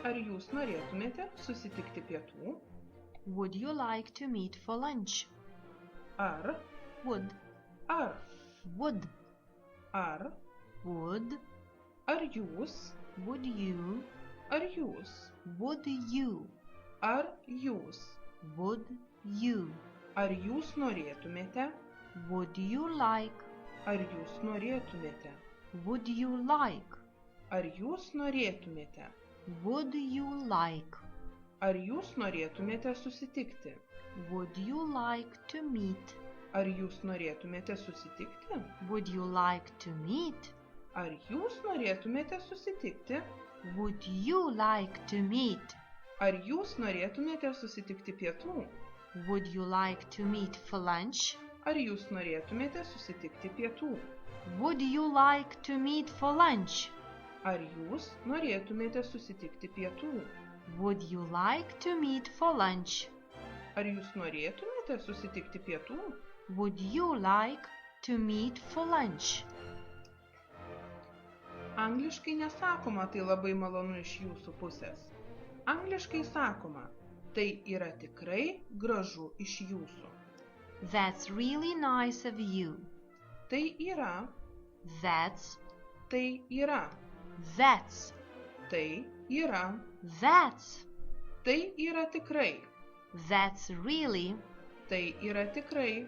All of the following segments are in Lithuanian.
Ar jūs norėtumėte susitikti pietų? Would you like to meet for lunch? Ar, Would, ar, would, ar, would, ar jūs, would you, ar jūs, would you, ar jūs, would you, ar jūs norėtumėte, would you like, ar jūs norėtumėte, would you like, ar jūs norėtumėte, would you like, ar jūs norėtumėte susitikti, would you like to meet, ar jūs norėtumėte susitikti, would you like to meet, ar jūs norėtumėte susitikti, would you like to meet, ar jūs norėtumėte susitikti pietų, would you like to meet for lunch, ar jūs norėtumėte susitikti pietų, would you like to meet for lunch, ar jūs norėtumėte susitikti pietų, would you like to meet for lunch, ar jūs norėtumėte susitikti pietų, would you like to meet for lunch. Angliškai nesakoma tai labai malonu iš jūsų pusės. Angliškai sakoma, tai yra tikrai gražu iš jūsų. That's really nice of you. Tai yra, That's, tai yra, that's, tai yra, that's, tai yra tikrai, that's really, tai yra tikrai,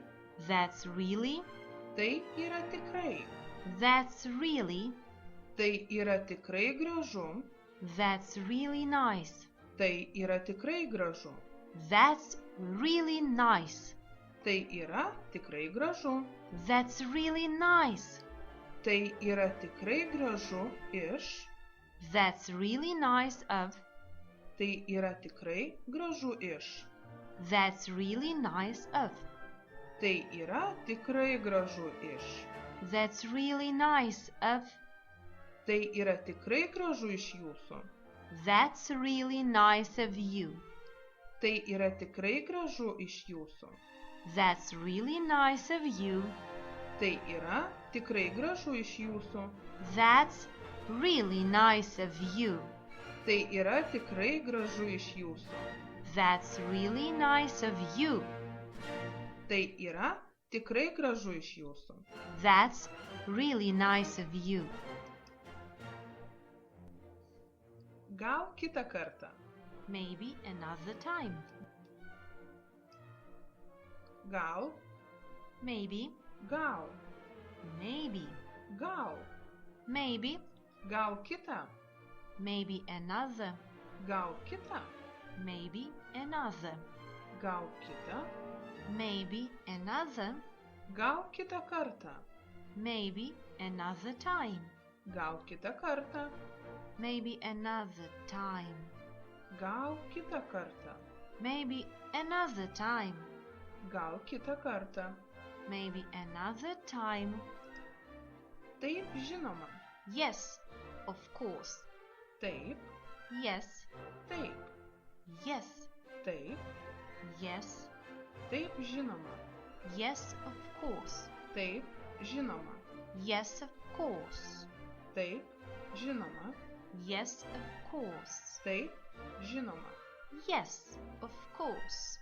that's really, tai yra tikrai, that's really, tai yra tikrai gražu, that's really nice, tai yra tikrai gražu, that's really nice, tai yra tikrai gražu, that's really nice, tai yra tikrai gražu iš, that's really nice of, tai yra tikrai gražu iš, that's really nice of, tai yra tikrai gražu iš, that's really nice of, tai yra tikrai gražu iš jūsų, that's really nice of you, tai yra tikrai gražu iš jūsų, that's really nice of you, tai yra tikrai gražu iš jūsų, that's really nice of you, tai yra tikrai gražu iš jūsų, that's really nice of you, tai yra tikrai gražu iš jūsų. that's really nice of you. Gal kitą kartą. Maybe another time. Gal, Maybe, gal, maybe, gal, maybe, gal kitą, maybe another, gal kitą, maybe another, gal kitą, maybe another, gal kitą kartą, maybe another time, gal kitą kartą, maybe another time, gal kitą kartą, maybe another time, gal kitą kartą. maybe another time. Taip, žinoma. Yes, of course. Taip, Yes, taip, yes, taip, yes, taip, žinoma. yes, of course. Taip, žinoma. Yes, of course. Taip, žinoma. Yes, of course. Taip, žinoma. Yes, of course.